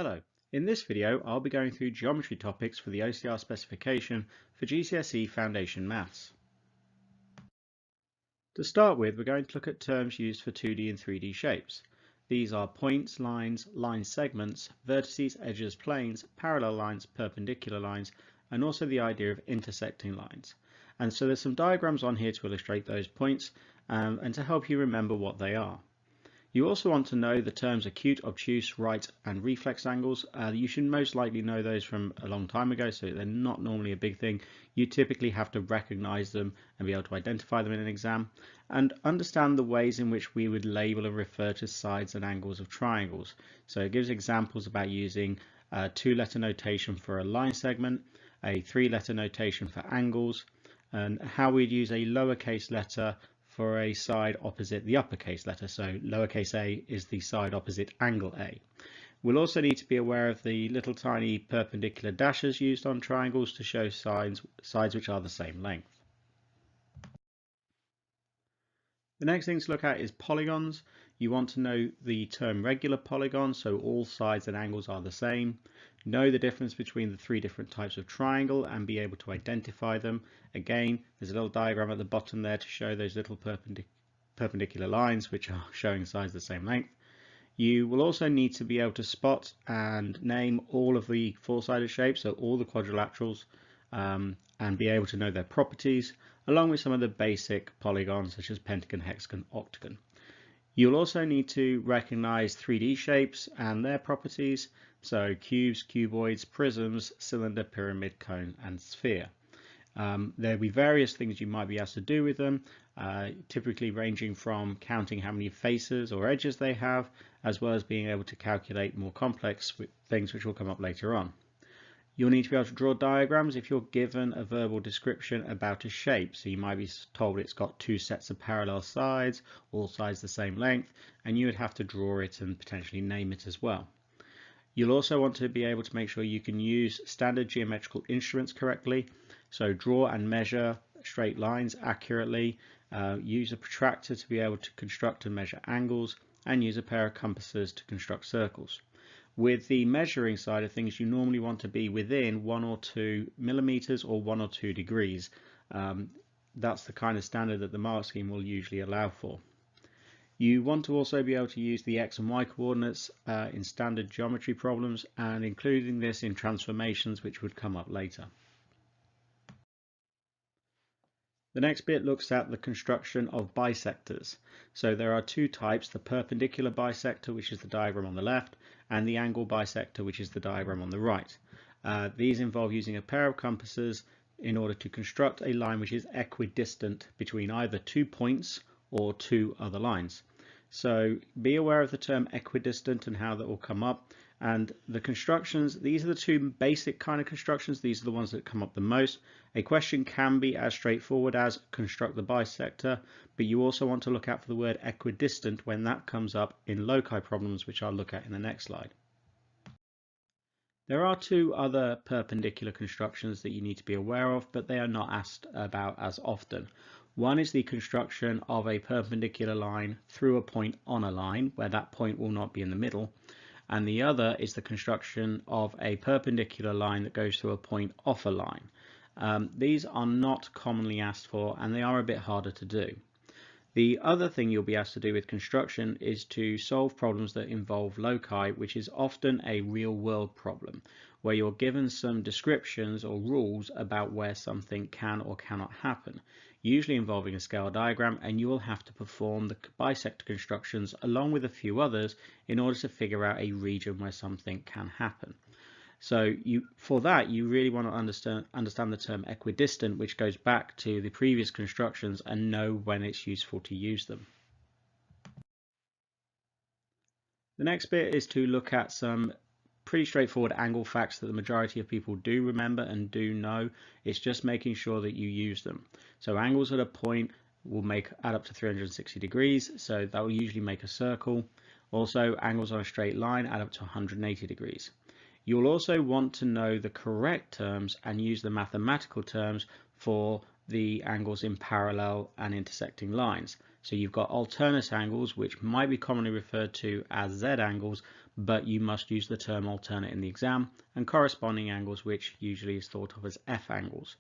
Hello, in this video I'll be going through geometry topics for the OCR specification for GCSE Foundation Maths. To start with, we're going to look at terms used for 2D and 3D shapes. These are points, lines, line segments, vertices, edges, planes, parallel lines, perpendicular lines, and also the idea of intersecting lines. And so there's some diagrams on here to illustrate those points and to help you remember what they are. You also want to know the terms acute, obtuse, right and reflex angles. You should most likely know those from a long time ago, so they're not normally a big thing. You typically have to recognize them and be able to identify them in an exam and understand the ways in which we would label and refer to sides and angles of triangles. So it gives examples about using a 2-letter notation for a line segment, a 3-letter notation for angles, and how we'd use a lowercase letter for a side opposite the uppercase letter. So lowercase a is the side opposite angle A. We'll also need to be aware of the little tiny perpendicular dashes used on triangles to show sides which are the same length. The next thing to look at is polygons. You want to know the term regular polygon, so all sides and angles are the same. Know the difference between the 3 different types of triangle and be able to identify them. Again, there's a little diagram at the bottom there to show those little perpendicular lines which are showing sides the same length. You will also need to be able to spot and name all of the 4-sided shapes, so all the quadrilaterals, and be able to know their properties, along with some of the basic polygons such as pentagon, hexagon, octagon. You'll also need to recognize 3D shapes and their properties, so cubes, cuboids, prisms, cylinder, pyramid, cone and sphere. There'll be various things you might be asked to do with them, typically ranging from counting how many faces or edges they have, as well as being able to calculate more complex things which will come up later on. You'll need to be able to draw diagrams if you're given a verbal description about a shape. So you might be told it's got 2 sets of parallel sides, all sides the same length, and you would have to draw it and potentially name it as well. You'll also want to be able to make sure you can use standard geometrical instruments correctly. So draw and measure straight lines accurately, use a protractor to be able to construct and measure angles, and use a pair of compasses to construct circles. With the measuring side of things, you normally want to be within 1 or 2 millimeters or 1 or 2 degrees. That's the kind of standard that the mark scheme will usually allow for. You want to also be able to use the X and Y coordinates in standard geometry problems, and including this in transformations which would come up later. The next bit looks at the construction of bisectors. So there are 2 types, the perpendicular bisector, which is the diagram on the left, and the angle bisector, which is the diagram on the right. These involve using a pair of compasses in order to construct a line which is equidistant between either 2 points or 2 other lines. So be aware of the term equidistant and how that will come up. And the constructions, these are the 2 basic kind of constructions. These are the ones that come up the most. A question can be as straightforward as construct the bisector, but you also want to look out for the word equidistant when that comes up in loci problems, which I'll look at in the next slide. There are 2 other perpendicular constructions that you need to be aware of, but they are not asked about as often. One is the construction of a perpendicular line through a point on a line, where that point will not be in the middle. And the other is the construction of a perpendicular line that goes through a point off a line. These are not commonly asked for, and they are a bit harder to do. The other thing you'll be asked to do with construction is to solve problems that involve loci, which is often a real-world problem, where you're given some descriptions or rules about where something can or cannot happen, usually involving a scale diagram, and you will have to perform the bisector constructions along with a few others in order to figure out a region where something can happen. So for that, you really want to understand the term equidistant, which goes back to the previous constructions, and know when it's useful to use them. The next bit is to look at some pretty straightforward angle facts that the majority of people do remember and do know. It's just making sure that you use them. So angles at a point will add up to 360 degrees, so that will usually make a circle. Also, angles on a straight line add up to 180 degrees. You'll also want to know the correct terms and use the mathematical terms for the angles in parallel and intersecting lines. So you've got alternate angles, which might be commonly referred to as Z angles, but you must use the term alternate in the exam, and corresponding angles, which usually is thought of as F angles.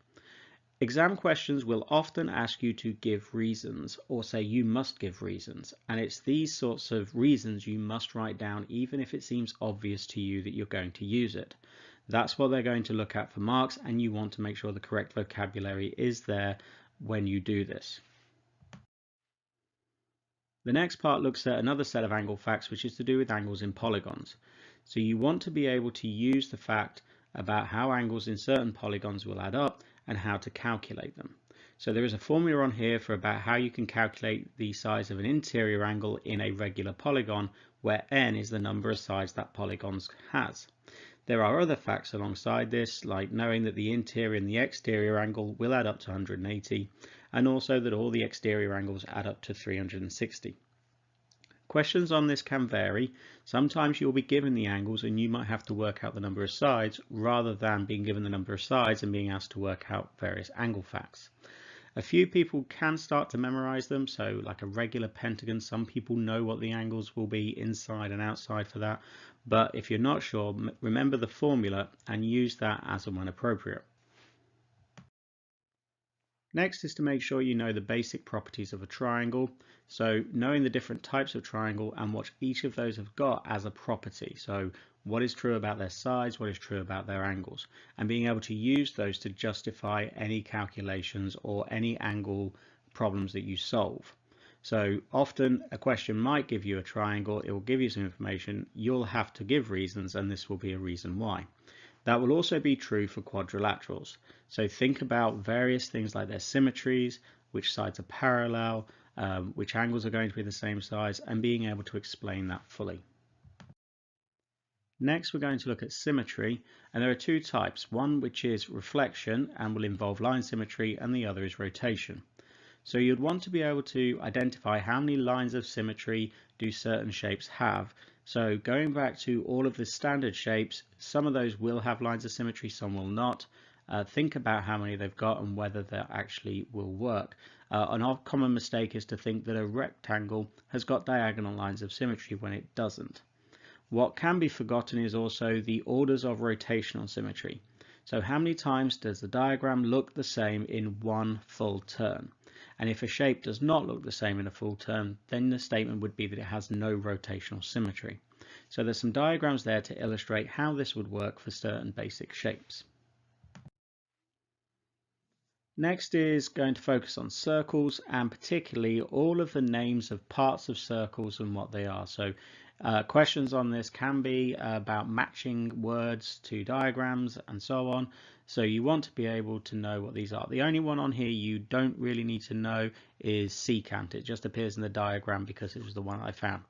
Exam questions will often ask you to give reasons or say you must give reasons, and it's these sorts of reasons you must write down even if it seems obvious to you that you're going to use it. That's what they're going to look at for marks, and you want to make sure the correct vocabulary is there when you do this. The next part looks at another set of angle facts, which is to do with angles in polygons. So you want to be able to use the fact about how angles in certain polygons will add up and how to calculate them. So there is a formula on here for about how you can calculate the size of an interior angle in a regular polygon, where n is the number of sides that polygon has. There are other facts alongside this, like knowing that the interior and the exterior angle will add up to 180, and also that all the exterior angles add up to 360. Questions on this can vary. Sometimes you'll be given the angles and you might have to work out the number of sides rather than being given the number of sides and being asked to work out various angle facts. A few people can start to memorize them, so like a regular pentagon, some people know what the angles will be inside and outside for that, but if you're not sure, remember the formula and use that as and when appropriate. Next is to make sure you know the basic properties of a triangle, so knowing the different types of triangle and what each of those have got as a property. So what is true about their sides, what is true about their angles, and being able to use those to justify any calculations or any angle problems that you solve. So often a question might give you a triangle, it will give you some information, you'll have to give reasons, and this will be a reason why. That will also be true for quadrilaterals. So think about various things like their symmetries, which sides are parallel, which angles are going to be the same size, and being able to explain that fully. Next, we're going to look at symmetry, and there are two types, one which is reflection and will involve line symmetry, and the other is rotation. So you'd want to be able to identify how many lines of symmetry do certain shapes have. So going back to all of the standard shapes, some of those will have lines of symmetry, some will not. Think about how many they've got and whether they actually will work. An common mistake is to think that a rectangle has got diagonal lines of symmetry when it doesn't. What can be forgotten is also the orders of rotational symmetry. So how many times does the diagram look the same in one full turn? And if a shape does not look the same in a full turn, then the statement would be that it has no rotational symmetry. So there's some diagrams there to illustrate how this would work for certain basic shapes. Next is going to focus on circles, and particularly all of the names of parts of circles and what they are. So questions on this can be about matching words to diagrams and so on. So you want to be able to know what these are. The only one on here you don't really need to know is secant. It just appears in the diagram because it was the one I found.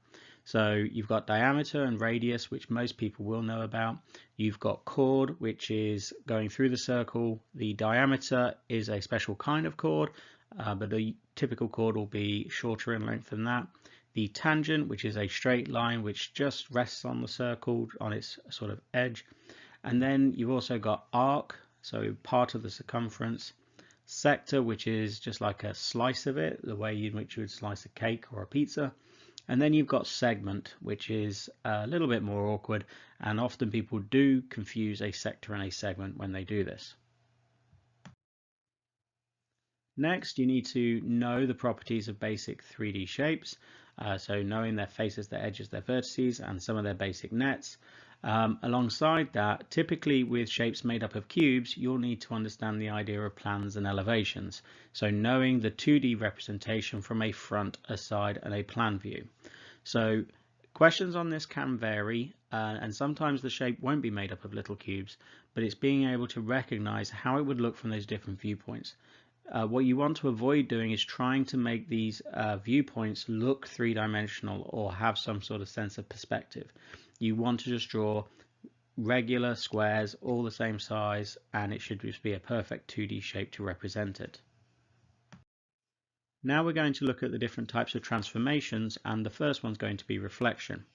So you've got diameter and radius, which most people will know about. You've got chord, which is going through the circle. The diameter is a special kind of chord, but a typical chord will be shorter in length than that. The tangent, which is a straight line which just rests on the circle on its sort of edge. And then you've also got arc, so part of the circumference. Sector, which is just like a slice of it, the way in which you would slice a cake or a pizza. And then you've got segment, which is a little bit more awkward, and often people do confuse a sector and a segment when they do this. Next, you need to know the properties of basic 3D shapes, so knowing their faces, their edges, their vertices, and some of their basic nets. Alongside that, typically with shapes made up of cubes, you'll need to understand the idea of plans and elevations. So knowing the 2D representation from a front, a side, and a plan view. So questions on this can vary, and sometimes the shape won't be made up of little cubes, but it's being able to recognize how it would look from those different viewpoints. What you want to avoid doing is trying to make these viewpoints look three-dimensional or have some sort of sense of perspective. You want to just draw regular squares, all the same size, and it should just be a perfect 2D shape to represent it. Now we're going to look at the different types of transformations, and the first one's going to be reflection.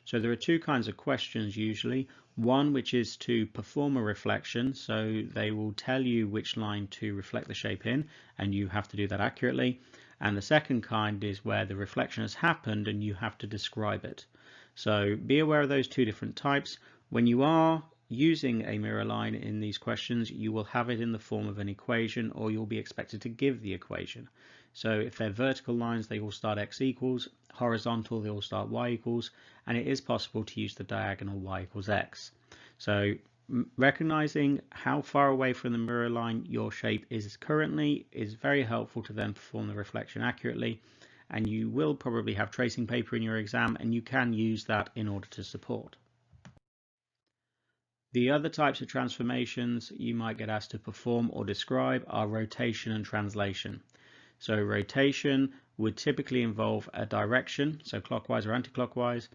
So there are two kinds of questions usually. One which is to perform a reflection, so they will tell you which line to reflect the shape in, and you have to do that accurately. And the second kind is where the reflection has happened and you have to describe it. So be aware of those two different types. When you are using a mirror line in these questions, you will have it in the form of an equation, or you'll be expected to give the equation. So if they're vertical lines, they all start x equals, horizontal, they all start y equals, and it is possible to use the diagonal y equals x. So recognizing how far away from the mirror line your shape is currently is very helpful to then perform the reflection accurately. And you will probably have tracing paper in your exam, and you can use that in order to support. The other types of transformations you might get asked to perform or describe are rotation and translation. So rotation would typically involve a direction, so clockwise or anti-clockwise,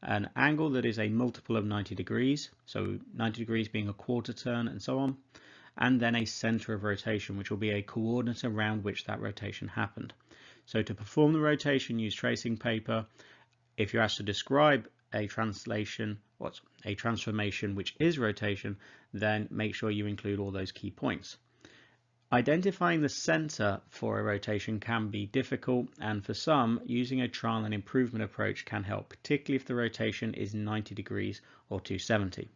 an angle that is a multiple of 90 degrees, so 90 degrees being a quarter turn and so on, and then a center of rotation, which will be a coordinate around which that rotation happened. So to perform the rotation, use tracing paper. If you're asked to describe a transformation which is rotation, then make sure you include all those key points. Identifying the center for a rotation can be difficult, and for some, using a trial and improvement approach can help, particularly if the rotation is 90 degrees or 270.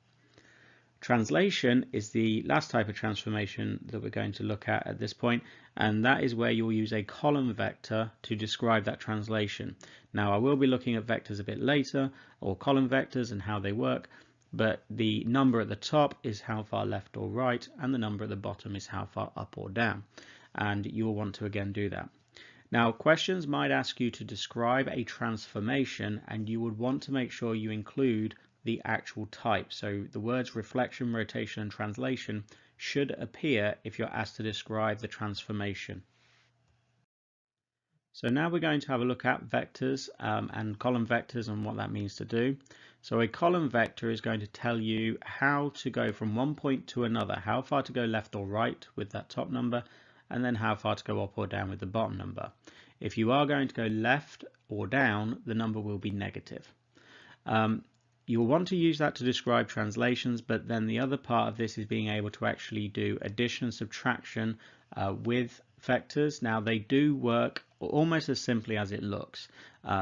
Translation is the last type of transformation that we're going to look at this point, and that is where you'll use a column vector to describe that translation. Now I will be looking at vectors a bit later, or column vectors and how they work, but the number at the top is how far left or right, and the number at the bottom is how far up or down, and you'll want to again do that. Now questions might ask you to describe a transformation, and you would want to make sure you include the actual type. So the words reflection, rotation and translation should appear if you're asked to describe the transformation. So now we're going to have a look at vectors and column vectors and what that means to do. So a column vector is going to tell you how to go from one point to another, how far to go left or right with that top number, and then how far to go up or down with the bottom number. If you are going to go left or down, the number will be negative. You'll want to use that to describe translations, but then the other part of this is being able to actually do addition and subtraction with vectors. Now they do work almost as simply as it looks.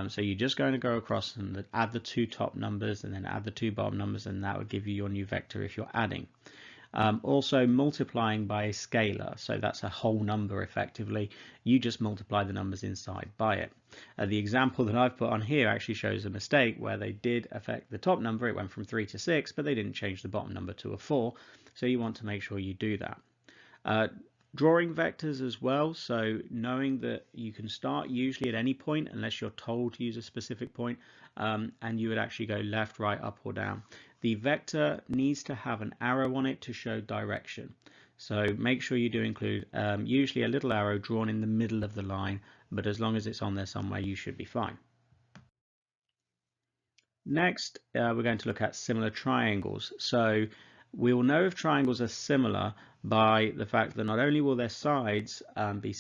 So you're just going to go across and add the two top numbers and then add the two bottom numbers, and that would give you your new vector if you're adding. Also multiplying by a scalar, so that's a whole number effectively. You just multiply the numbers inside by it. The example that I've put on here actually shows a mistake where they did affect the top number. It went from 3 to 6, but they didn't change the bottom number to a 4, so you want to make sure you do that. Drawing vectors as well, so knowing that you can start usually at any point unless you're told to use a specific point, and you would actually go left, right, up or down. The vector needs to have an arrow on it to show direction, so make sure you do include usually a little arrow drawn in the middle of the line, but as long as it's on there somewhere you should be fine. Next we're going to look at similar triangles. So we will know if triangles are similar by the fact that not only will their sides be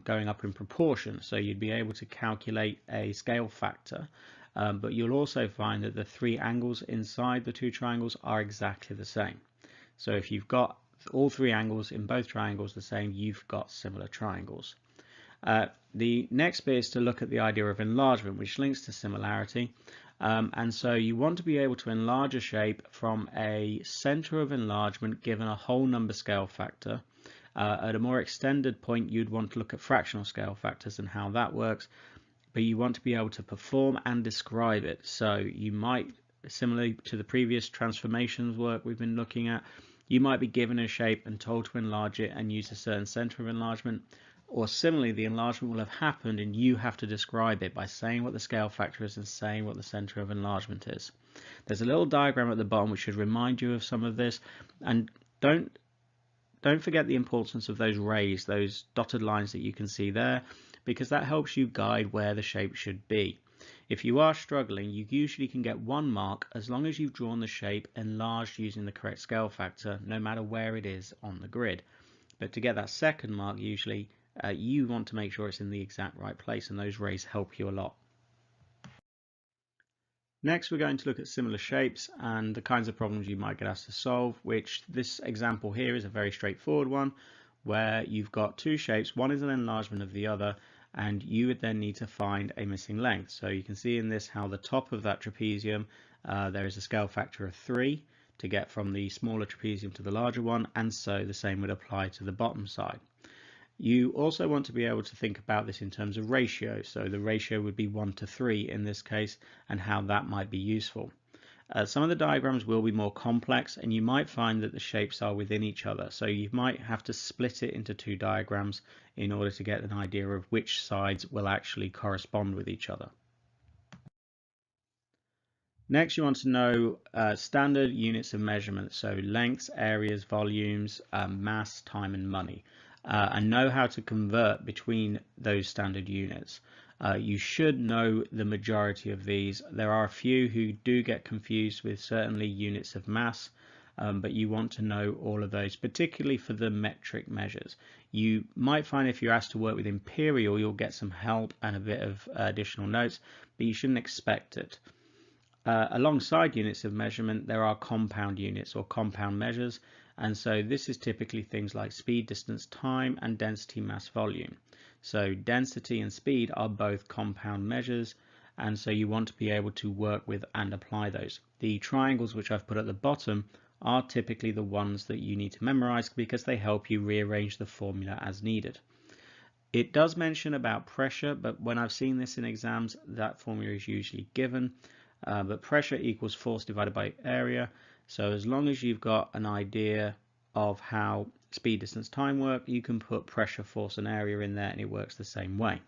going up in proportion, so you'd be able to calculate a scale factor, but you'll also find that the three angles inside the two triangles are exactly the same. So if you've got all three angles in both triangles the same, you've got similar triangles. The next bit is to look at the idea of enlargement, which links to similarity. And so you want to be able to enlarge a shape from a center of enlargement given a whole number scale factor. At a more extended point, you'd want to look at fractional scale factors and how that works, but you want to be able to perform and describe it. So you might, similarly to the previous transformations work we've been looking at, you might be given a shape and told to enlarge it and use a certain center of enlargement. Or similarly, the enlargement will have happened and you have to describe it by saying what the scale factor is and saying what the center of enlargement is. There's a little diagram at the bottom which should remind you of some of this, and don't forget the importance of those rays, those dotted lines that you can see there, because that helps you guide where the shape should be. If you are struggling, you usually can get 1 mark as long as you've drawn the shape enlarged using the correct scale factor, no matter where it is on the grid. But to get that second mark, usually you want to make sure it's in the exact right place, and those rays help you a lot. Next, we're going to look at similar shapes and the kinds of problems you might get asked to solve, which this example here is a very straightforward one, where you've got two shapes, one is an enlargement of the other, and you would then need to find a missing length. So you can see in this how the top of that trapezium, there is a scale factor of 3 to get from the smaller trapezium to the larger one, and so the same would apply to the bottom side. You also want to be able to think about this in terms of ratio. So the ratio would be 1 to 3 in this case, and how that might be useful. Some of the diagrams will be more complex, and you might find that the shapes are within each other. So you might have to split it into two diagrams in order to get an idea of which sides will actually correspond with each other. Next, you want to know standard units of measurement, so lengths, areas, volumes, mass, time, and money, and know how to convert between those standard units. You should know the majority of these. There are a few who do get confused with certainly units of mass, but you want to know all of those, particularly for the metric measures. You might find if you're asked to work with imperial, you'll get some help and a bit of additional notes, but you shouldn't expect it. Alongside units of measurement, there are compound units or compound measures, and so this is typically things like speed, distance, time, and density, mass, volume. So density and speed are both compound measures, and so you want to be able to work with and apply those. The triangles which I've put at the bottom are typically the ones that you need to memorize because they help you rearrange the formula as needed. It does mention about pressure, but when I've seen this in exams, that formula is usually given. But pressure equals force divided by area. So as long as you've got an idea of how speed, distance, time work, you can put pressure, force, and area in there and it works the same way.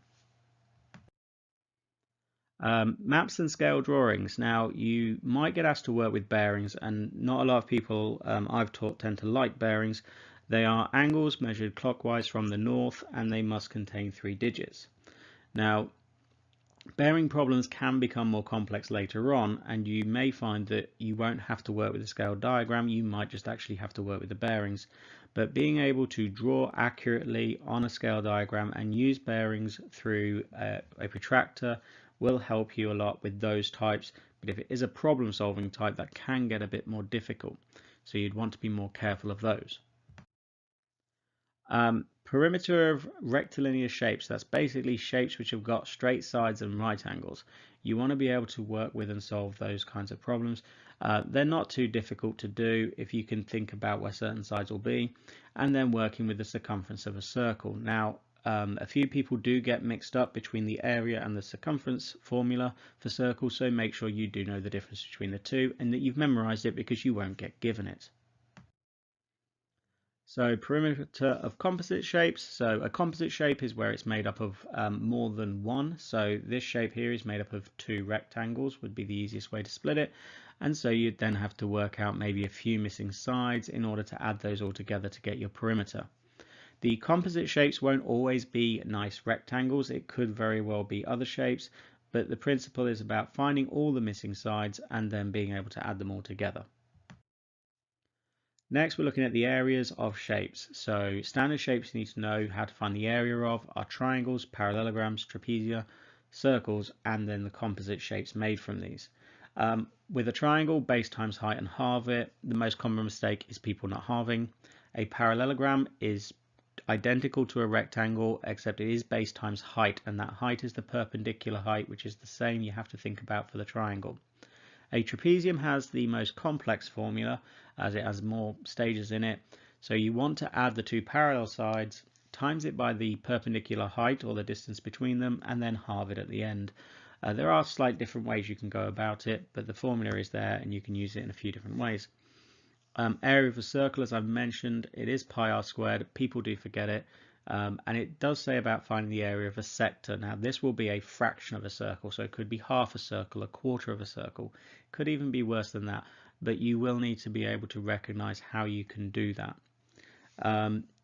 Maps and scale drawings. Now you might get asked to work with bearings, and not a lot of people I've taught tend to like bearings. They are angles measured clockwise from the north, and they must contain 3 digits. Now bearing problems can become more complex later on, and you may find that you won't have to work with a scale diagram, you might just actually have to work with the bearings. But being able to draw accurately on a scale diagram and use bearings through a protractor will help you a lot with those types. But if it is a problem solving type, that can get a bit more difficult, so you'd want to be more careful of those. Perimeter of rectilinear shapes, that's basically shapes which have got straight sides and right angles. You want to be able to work with and solve those kinds of problems. They're not too difficult to do if you can think about where certain sides will be, and then working with the circumference of a circle. Now, a few people do get mixed up between the area and the circumference formula for circles, so make sure you do know the difference between the two and that you've memorized it because you won't get given it. So perimeter of composite shapes. So a composite shape is where it's made up of more than one. So this shape here is made up of 2 rectangles, would be the easiest way to split it. And so you'd then have to work out maybe a few missing sides in order to add those all together to get your perimeter. The composite shapes won't always be nice rectangles. It could very well be other shapes, but the principle is about finding all the missing sides and then being able to add them all together. Next, we're looking at the areas of shapes. So standard shapes you need to know how to find the area of are triangles, parallelograms, trapezia, circles, and then the composite shapes made from these. With a triangle, base times height and halve it. The most common mistake is people not halving. A parallelogram is identical to a rectangle, except it is base times height, and that height is the perpendicular height, which is the same you have to think about for the triangle. A trapezium has the most complex formula as it has more stages in it. So you want to add the 2 parallel sides, times it by the perpendicular height or the distance between them, and then halve it at the end. There are slight different ways you can go about it, but the formula is there and you can use it in a few different ways. Area of a circle, as I've mentioned, it is pi r squared. People do forget it. And it does say about finding the area of a sector. Now this will be a fraction of a circle, so it could be half a circle, a quarter of a circle, could even be worse than that, but you will need to be able to recognize how you can do that.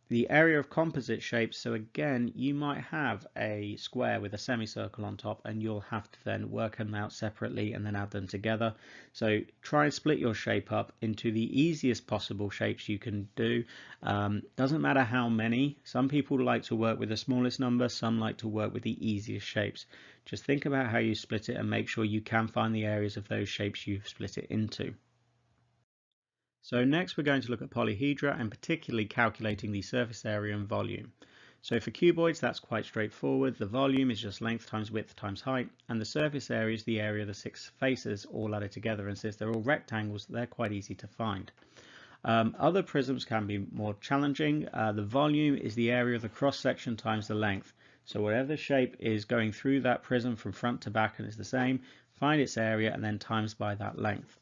the area of composite shapes, so again you might have a square with a semicircle on top and you'll have to then work them out separately and then add them together. So try and split your shape up into the easiest possible shapes you can do. Doesn't matter how many. Some people like to work with the smallest number, some like to work with the easiest shapes. Just think about how you split it and make sure you can find the areas of those shapes you've split it into. So next we're going to look at polyhedra and particularly calculating the surface area and volume. So for cuboids that's quite straightforward. The volume is just length times width times height, and the surface area is the area of the 6 faces all added together, and since they're all rectangles they're quite easy to find. Other prisms can be more challenging. The volume is the area of the cross section times the length. So whatever shape is going through that prism from front to back and is the same, find its area and then times by that length.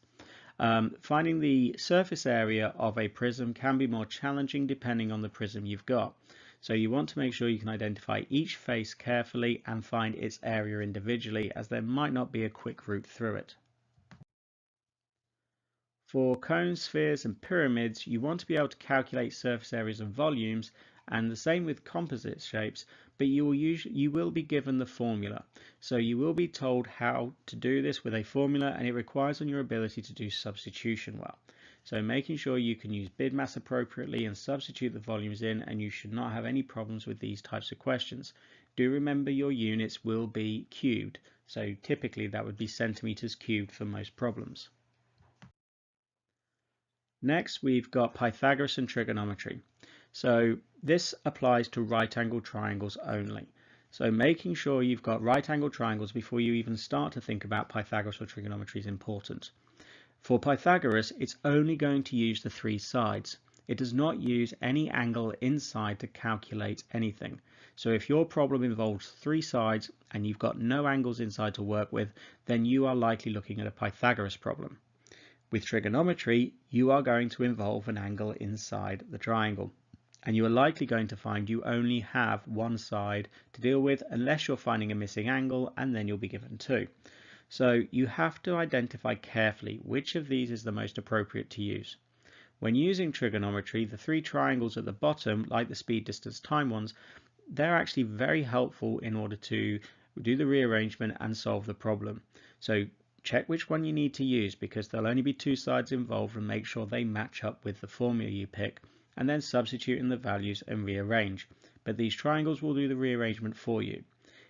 Finding the surface area of a prism can be more challenging depending on the prism you've got. So you want to make sure you can identify each face carefully and find its area individually, as there might not be a quick route through it. For cones, spheres and pyramids, you want to be able to calculate surface areas and volumes, and the same with composite shapes, but you will be given the formula. So you will be told how to do this with a formula, and it requires on your ability to do substitution well. So making sure you can use bid mass appropriately and substitute the volumes in, and you should not have any problems with these types of questions. Do remember your units will be cubed, so typically that would be centimeters cubed for most problems. Next, we've got Pythagoras and trigonometry. So this applies to right angle triangles only. So making sure you've got right angle triangles before you even start to think about Pythagoras or trigonometry is important. For Pythagoras, it's only going to use the 3 sides. It does not use any angle inside to calculate anything. So if your problem involves 3 sides and you've got no angles inside to work with, then you are likely looking at a Pythagoras problem. With trigonometry, you are going to involve an angle inside the triangle, and you are likely going to find you only have one side to deal with unless you're finding a missing angle, and then you'll be given 2. So you have to identify carefully which of these is the most appropriate to use. When using trigonometry, the 3 triangles at the bottom, like the speed, distance, time ones, they're actually very helpful in order to do the rearrangement and solve the problem. So check which one you need to use, because there'll only be 2 sides involved, and make sure they match up with the formula you pick, and then substitute in the values and rearrange. But these triangles will do the rearrangement for you.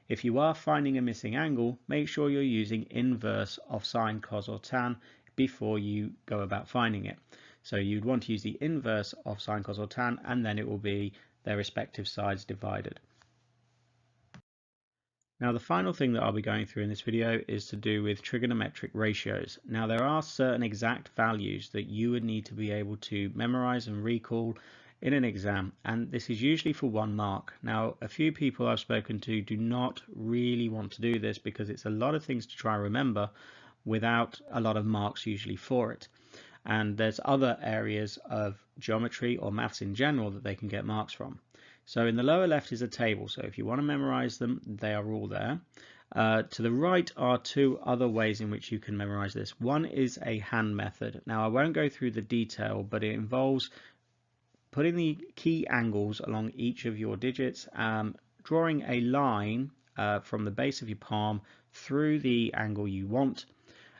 If you are finding a missing angle, make sure you're using inverse of sine, cos or tan before you go about finding it. So you'd want to use the inverse of sine, cos or tan, and then it will be their respective sides divided. Now the final thing that I'll be going through in this video is to do with trigonometric ratios. Now there are certain exact values that you would need to be able to memorize and recall in an exam, and this is usually for 1 mark. Now a few people I've spoken to do not really want to do this because it's a lot of things to try and remember without a lot of marks usually for it. And there's other areas of geometry or maths in general that they can get marks from. So in the lower left is a table, so if you want to memorize them, they are all there. To the right are 2 other ways in which you can memorize this. One is a hand method. Now I won't go through the detail, but it involves putting the key angles along each of your digits, drawing a line from the base of your palm through the angle you want,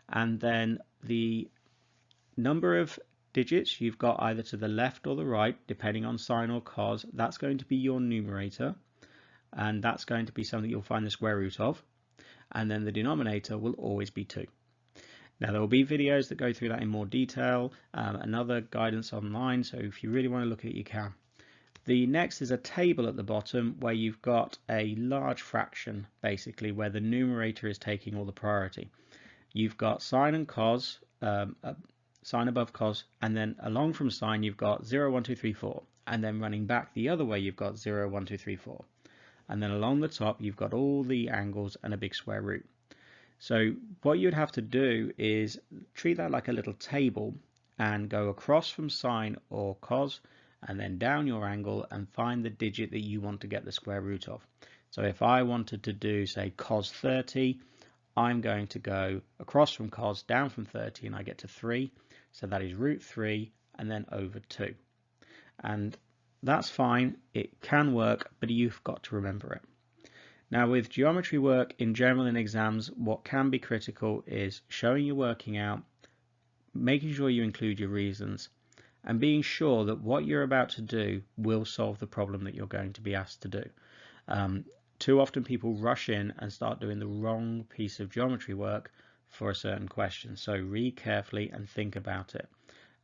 and then the number of digits you've got either to the left or the right, depending on sine or cos, that's going to be your numerator, and that's going to be something you'll find the square root of, and then the denominator will always be 2. Now there will be videos that go through that in more detail, another guidance online, so if you really want to look at it you can. The next is a table at the bottom where you've got a large fraction, basically where the numerator is taking all the priority. You've got sine and cos, sine above cos, and then along from sine you've got 0, 1, 2, 3, 4, and then running back the other way you've got 0, 1, 2, 3, 4, and then along the top you've got all the angles and a big square root. So what you'd have to do is treat that like a little table and go across from sine or cos and then down your angle and find the digit that you want to get the square root of. So if I wanted to do, say, cos 30, I'm going to go across from cos down from 30 and I get to 3. So that is root 3 and then over 2. And That's fine, it can work, but you've got to remember it. Now with geometry work in general in exams, what can be critical is showing your working out, making sure you include your reasons, and being sure that what you're about to do will solve the problem that you're going to be asked to do. Too often people rush in and start doing the wrong piece of geometry work for a certain question. So read carefully and think about it,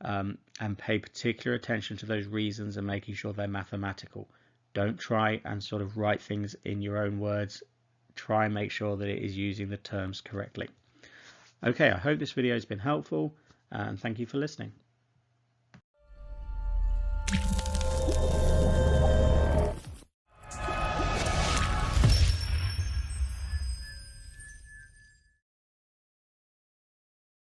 and pay particular attention to those reasons and making sure they're mathematical. Don't try and sort of write things in your own words. Try and make sure that it is using the terms correctly. Okay, I hope this video has been helpful, and thank you for listening.